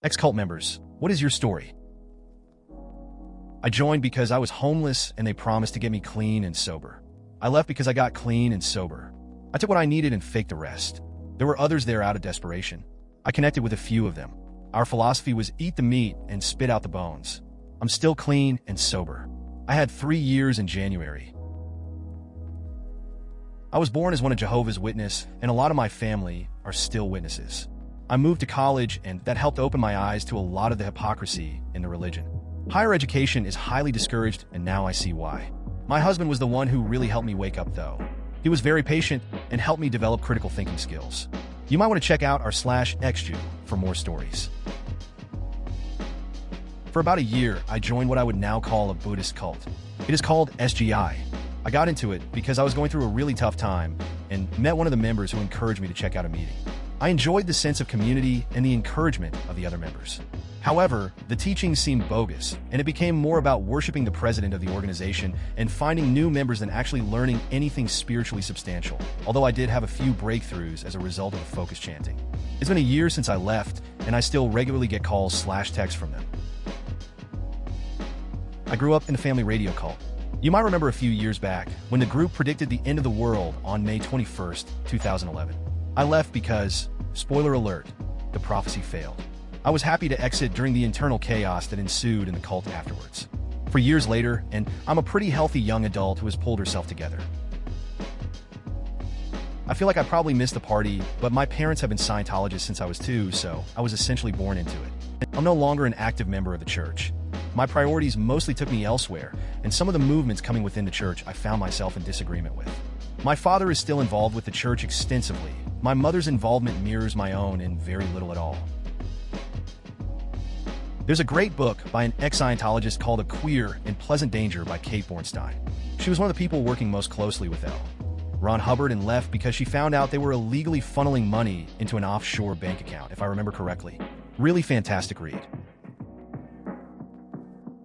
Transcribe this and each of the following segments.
Ex-cult members, what is your story? I joined because I was homeless and they promised to get me clean and sober. I left because I got clean and sober. I took what I needed and faked the rest. There were others there out of desperation. I connected with a few of them. Our philosophy was eat the meat and spit out the bones. I'm still clean and sober. I had 3 years in January. I was born as one of Jehovah's Witnesses, and a lot of my family are still witnesses. I moved to college, and that helped open my eyes to a lot of the hypocrisy in the religion. Higher education is highly discouraged, and now I see why. My husband was the one who really helped me wake up, though. He was very patient and helped me develop critical thinking skills. You might want to check out r/xju for more stories. For about a year, I joined what I would now call a Buddhist cult. It is called SGI. I got into it because I was going through a really tough time and met one of the members who encouraged me to check out a meeting. I enjoyed the sense of community and the encouragement of the other members. However, the teachings seemed bogus, and it became more about worshiping the president of the organization and finding new members than actually learning anything spiritually substantial, although I did have a few breakthroughs as a result of the focus chanting. It's been a year since I left, and I still regularly get calls/texts from them. I grew up in a family radio cult. You might remember a few years back when the group predicted the end of the world on May 21st, 2011. I left because, spoiler alert, the prophecy failed. I was happy to exit during the internal chaos that ensued in the cult afterwards. For years later, and I'm a pretty healthy young adult who has pulled herself together. I feel like I probably missed the party, but my parents have been Scientologists since I was 2, so I was essentially born into it. I'm no longer an active member of the church. My priorities mostly took me elsewhere, and some of the movements coming within the church I found myself in disagreement with. My father is still involved with the church extensively. My mother's involvement mirrors my own in very little at all. There's a great book by an ex-Scientologist called A Queer in Pleasant Danger by Kate Bornstein. She was one of the people working most closely with Ron Hubbard and left because she found out they were illegally funneling money into an offshore bank account, if I remember correctly. Really fantastic read.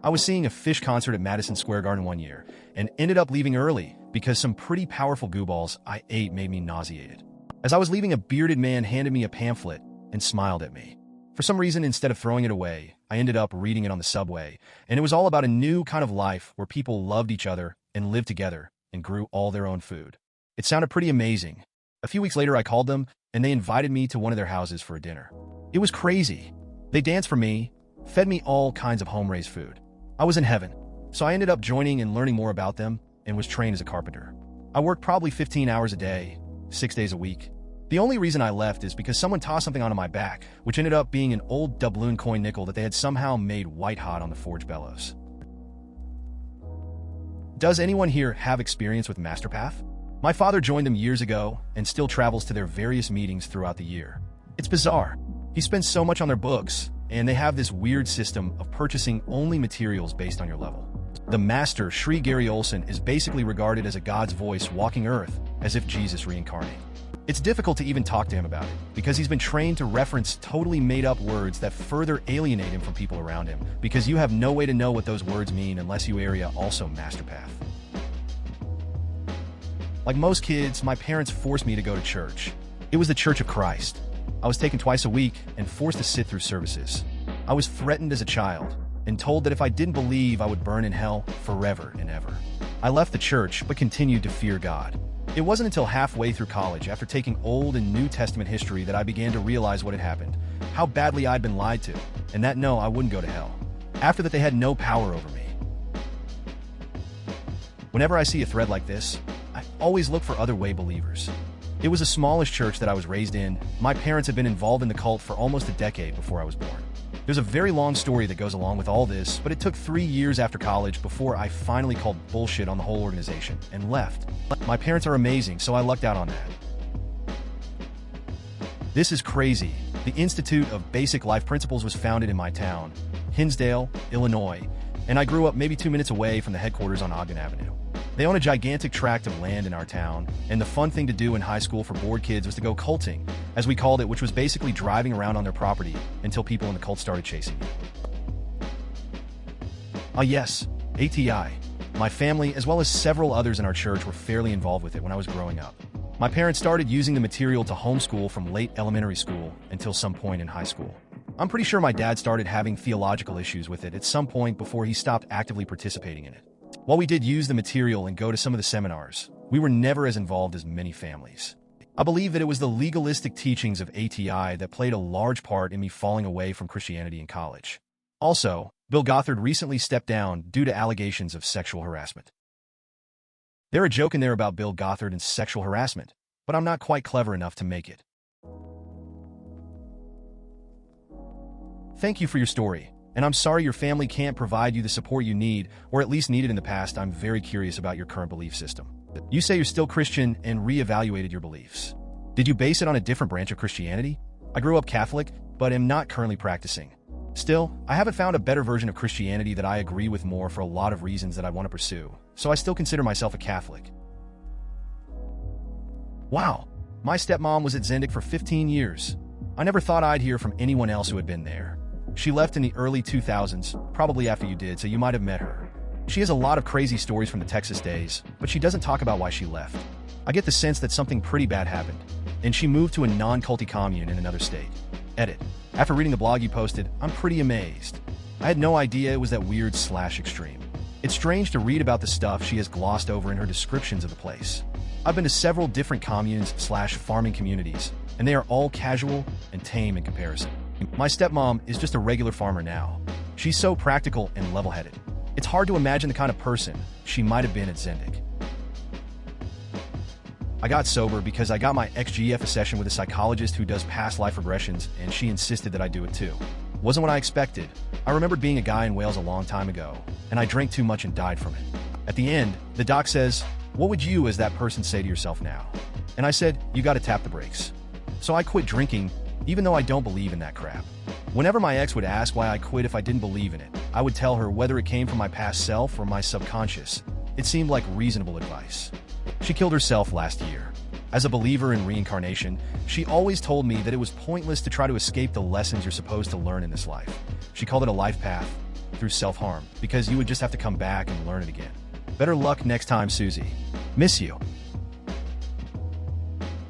I was seeing a Fish concert at Madison Square Garden one year and ended up leaving early because some pretty powerful goo balls I ate made me nauseated. As I was leaving, a bearded man handed me a pamphlet and smiled at me. For some reason, instead of throwing it away, I ended up reading it on the subway, and it was all about a new kind of life where people loved each other and lived together and grew all their own food. It sounded pretty amazing. A few weeks later, I called them, and they invited me to one of their houses for a dinner. It was crazy. They danced for me, fed me all kinds of home-raised food. I was in heaven, so I ended up joining and learning more about them and was trained as a carpenter. I worked probably 15 hours a day, 6 days a week. The only reason I left is because someone tossed something onto my back, which ended up being an old doubloon coin nickel that they had somehow made white hot on the forge bellows. Does anyone here have experience with Masterpath? My father joined them years ago and still travels to their various meetings throughout the year. It's bizarre. He spends so much on their books, and they have this weird system of purchasing only materials based on your level. The master, Sri Gary Olson, is basically regarded as a God's voice walking Earth, as if Jesus reincarnated. It's difficult to even talk to him about it, because he's been trained to reference totally made-up words that further alienate him from people around him, because you have no way to know what those words mean unless you area also Masterpath. Like most kids, my parents forced me to go to church. It was the Church of Christ. I was taken twice a week and forced to sit through services. I was threatened as a child and told that if I didn't believe, I would burn in hell forever and ever. I left the church but continued to fear God. It wasn't until halfway through college, after taking Old and New Testament history, that I began to realize what had happened, how badly I'd been lied to, and that no, I wouldn't go to hell. After that, they had no power over me. Whenever I see a thread like this, I always look for other way believers. It was a smallish church that I was raised in. My parents had been involved in the cult for almost a decade before I was born. There's a very long story that goes along with all this, but it took 3 years after college before I finally called bullshit on the whole organization and left. My parents are amazing, so I lucked out on that. This is crazy. The Institute of Basic Life Principles was founded in my town, Hinsdale, Illinois, and I grew up maybe 2 minutes away from the headquarters on Ogden Avenue. They own a gigantic tract of land in our town, and the fun thing to do in high school for bored kids was to go culting, as we called it, which was basically driving around on their property until people in the cult started chasing you. Ah yes, AITA. My family, as well as several others in our church, were fairly involved with it when I was growing up. My parents started using the material to homeschool from late elementary school until some point in high school. I'm pretty sure my dad started having theological issues with it at some point before he stopped actively participating in it. While we did use the material and go to some of the seminars, we were never as involved as many families. I believe that it was the legalistic teachings of AITA that played a large part in me falling away from Christianity in college. Also, Bill Gothard recently stepped down due to allegations of sexual harassment. There's a joke in there about Bill Gothard and sexual harassment, but I'm not quite clever enough to make it. Thank you for your story, and I'm sorry your family can't provide you the support you need, or at least needed in the past. I'm very curious about your current belief system. You say you're still Christian and reevaluated your beliefs. Did you base it on a different branch of Christianity? I grew up Catholic, but am not currently practicing. Still, I haven't found a better version of Christianity that I agree with more for a lot of reasons that I want to pursue, so I still consider myself a Catholic. Wow, my stepmom was at Zendik for 15 years. I never thought I'd hear from anyone else who had been there. She left in the early 2000s, probably after you did, so you might have met her. She has a lot of crazy stories from the Texas days, but she doesn't talk about why she left. I get the sense that something pretty bad happened, and she moved to a non-culty commune in another state. Edit. After reading the blog you posted, I'm pretty amazed. I had no idea it was that weird/extreme. It's strange to read about the stuff she has glossed over in her descriptions of the place. I've been to several different communes/farming communities, and they are all casual and tame in comparison. My stepmom is just a regular farmer now. She's so practical and level-headed. It's hard to imagine the kind of person she might have been at Zendik. I got sober because I got my XGF session with a psychologist who does past life regressions, and she insisted that I do it too. Wasn't what I expected. I remembered being a guy in Wales a long time ago, and I drank too much and died from it. At the end, the doc says, "What would you as that person say to yourself now?" And I said, "You gotta tap the brakes." So I quit drinking, even though I don't believe in that crap. Whenever my ex would ask why I quit if I didn't believe in it, I would tell her whether it came from my past self or my subconscious. It seemed like reasonable advice. She killed herself last year. As a believer in reincarnation, she always told me that it was pointless to try to escape the lessons you're supposed to learn in this life. She called it a life path through self-harm, because you would just have to come back and learn it again. Better luck next time, Susie. Miss you.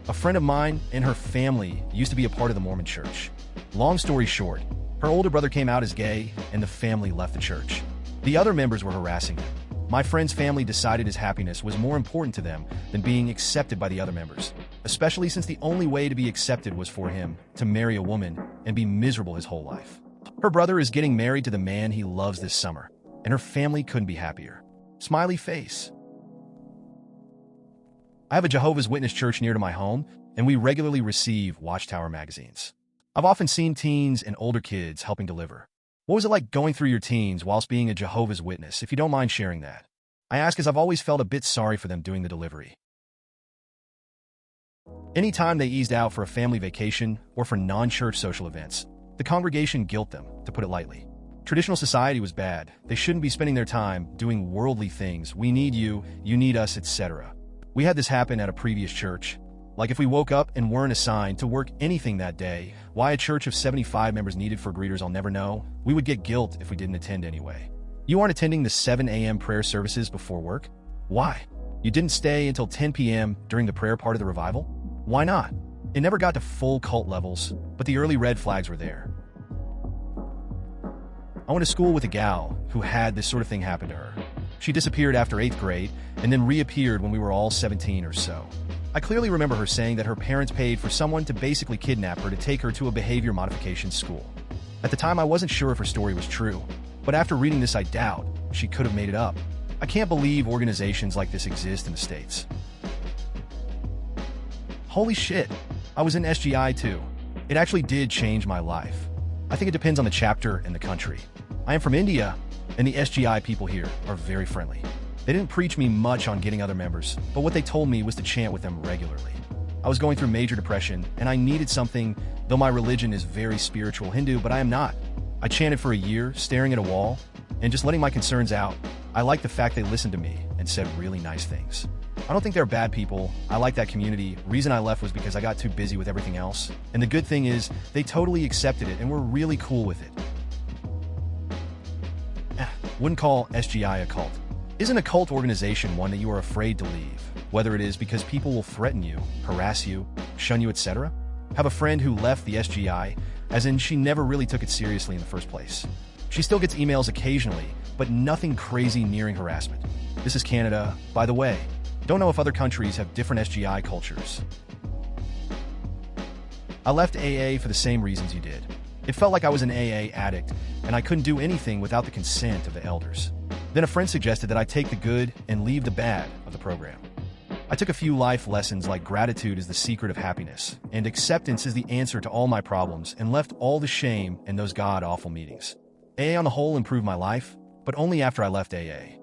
A friend of mine and her family used to be a part of the Mormon church. Long story short, her older brother came out as gay, and the family left the church. The other members were harassing him. My friend's family decided his happiness was more important to them than being accepted by the other members, especially since the only way to be accepted was for him to marry a woman and be miserable his whole life. Her brother is getting married to the man he loves this summer, and her family couldn't be happier. Smiley face. I have a Jehovah's Witness church near to my home, and we regularly receive Watchtower magazines. I've often seen teens and older kids helping deliver. What was it like going through your teens whilst being a Jehovah's Witness, if you don't mind sharing that? I ask as I've always felt a bit sorry for them doing the delivery. Anytime they eased out for a family vacation or for non-church social events, the congregation guilt them, to put it lightly. Traditional society was bad. They shouldn't be spending their time doing worldly things. We need you need us, etc. We had this happen at a previous church. Like if we woke up and weren't assigned to work anything that day, why a church of 75 members needed for greeters I'll never know, we would get guilt if we didn't attend anyway. You aren't attending the 7 a.m. prayer services before work? Why? You didn't stay until 10 p.m. during the prayer part of the revival? Why not? It never got to full cult levels, but the early red flags were there. I went to school with a gal who had this sort of thing happen to her. She disappeared after 8th grade and then reappeared when we were all 17 or so. I clearly remember her saying that her parents paid for someone to basically kidnap her to take her to a behavior modification school. At the time, I wasn't sure if her story was true, but after reading this, I doubt she could have made it up. I can't believe organizations like this exist in the States. Holy shit, I was in SGI too. It actually did change my life. I think it depends on the chapter and the country. I am from India, and the SGI people here are very friendly. They didn't preach me much on getting other members, but what they told me was to chant with them regularly. I was going through major depression, and I needed something, though my religion is very spiritual Hindu, but I am not. I chanted for a year, staring at a wall, and just letting my concerns out. I like the fact they listened to me and said really nice things. I don't think they're bad people. I like that community. Reason I left was because I got too busy with everything else. And the good thing is, they totally accepted it and were really cool with it. Wouldn't call SGI a cult. Isn't a cult organization one that you are afraid to leave, whether it is because people will threaten you, harass you, shun you, etc.? Have a friend who left the SGI as in she never really took it seriously in the first place. She still gets emails occasionally, but nothing crazy nearing harassment. This is Canada, by the way. Don't know if other countries have different SGI cultures. I left AA for the same reasons you did. It felt like I was an AA addict, and I couldn't do anything without the consent of the elders. Then a friend suggested that I take the good and leave the bad of the program. I took a few life lessons like gratitude is the secret of happiness, and acceptance is the answer to all my problems, and left all the shame in those god-awful meetings. AA on the whole improved my life, but only after I left AA.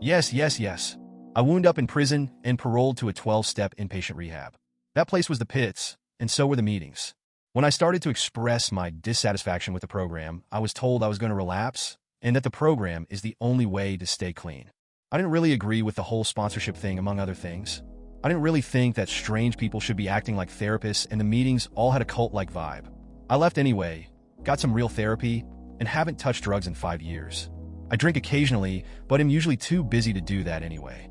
Yes. I wound up in prison and paroled to a 12-step inpatient rehab. That place was the pits, and so were the meetings. When I started to express my dissatisfaction with the program, I was told I was going to relapse, and that the program is the only way to stay clean. I didn't really agree with the whole sponsorship thing, among other things. I didn't really think that strange people should be acting like therapists, and the meetings all had a cult-like vibe. I left anyway, got some real therapy, and haven't touched drugs in 5 years. I drink occasionally, but am usually too busy to do that anyway.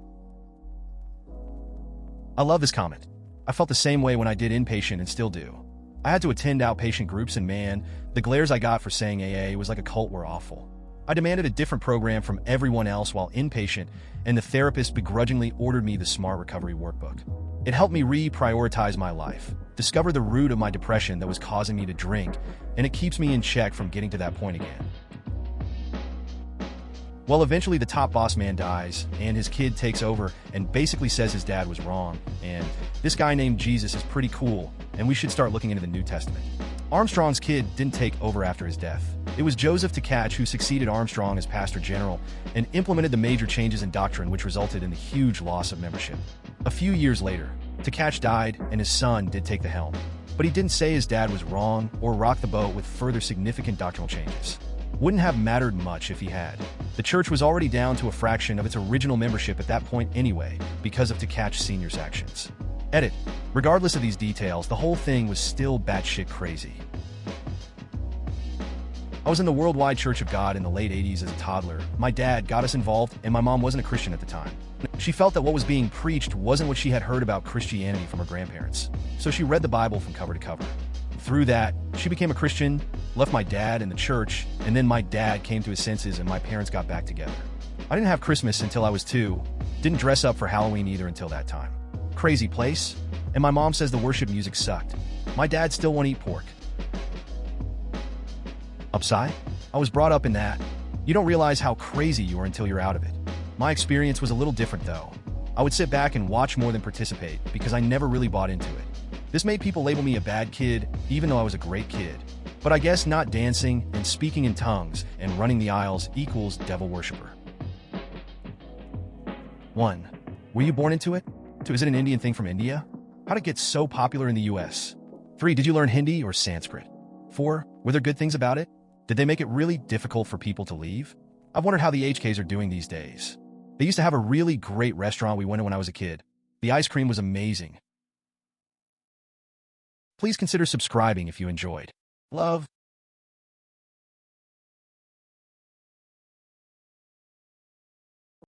I love this comment. I felt the same way when I did inpatient and still do. I had to attend outpatient groups, and man, the glares I got for saying AA was like a cult were awful. I demanded a different program from everyone else while inpatient, and the therapist begrudgingly ordered me the Smart Recovery Workbook. It helped me reprioritize my life, discover the root of my depression that was causing me to drink, and it keeps me in check from getting to that point again. Well, eventually the top boss man dies, and his kid takes over and basically says his dad was wrong, and this guy named Jesus is pretty cool, and we should start looking into the New Testament. Armstrong's kid didn't take over after his death. It was Joseph Tkach who succeeded Armstrong as pastor general and implemented the major changes in doctrine which resulted in the huge loss of membership. A few years later, Tkach died and his son did take the helm, but he didn't say his dad was wrong or rock the boat with further significant doctrinal changes. Wouldn't have mattered much if he had. The church was already down to a fraction of its original membership at that point anyway because of Tkach Sr.'s actions. Edit. Regardless of these details, the whole thing was still batshit crazy. I was in the Worldwide Church of God in the late 80s as a toddler. My dad got us involved, and my mom wasn't a Christian at the time. She felt that what was being preached wasn't what she had heard about Christianity from her grandparents, so she read the Bible from cover to cover. Through that, she became a Christian, left my dad in the church, and then my dad came to his senses and my parents got back together. I didn't have Christmas until I was 2, didn't dress up for Halloween either until that time. Crazy place, and my mom says the worship music sucked. My dad still won't eat pork. Upside? I was brought up in that. You don't realize how crazy you are until you're out of it. My experience was a little different though. I would sit back and watch more than participate because I never really bought into it. This made people label me a bad kid, even though I was a great kid. But I guess not dancing and speaking in tongues and running the aisles equals devil worshiper. 1. Were you born into it? 2. Is it an Indian thing from India? How did it get so popular in the US? 3. Did you learn Hindi or Sanskrit? 4. Were there good things about it? Did they make it really difficult for people to leave? I've wondered how the HKs are doing these days. They used to have a really great restaurant we went to when I was a kid. The ice cream was amazing. Please consider subscribing if you enjoyed. Love.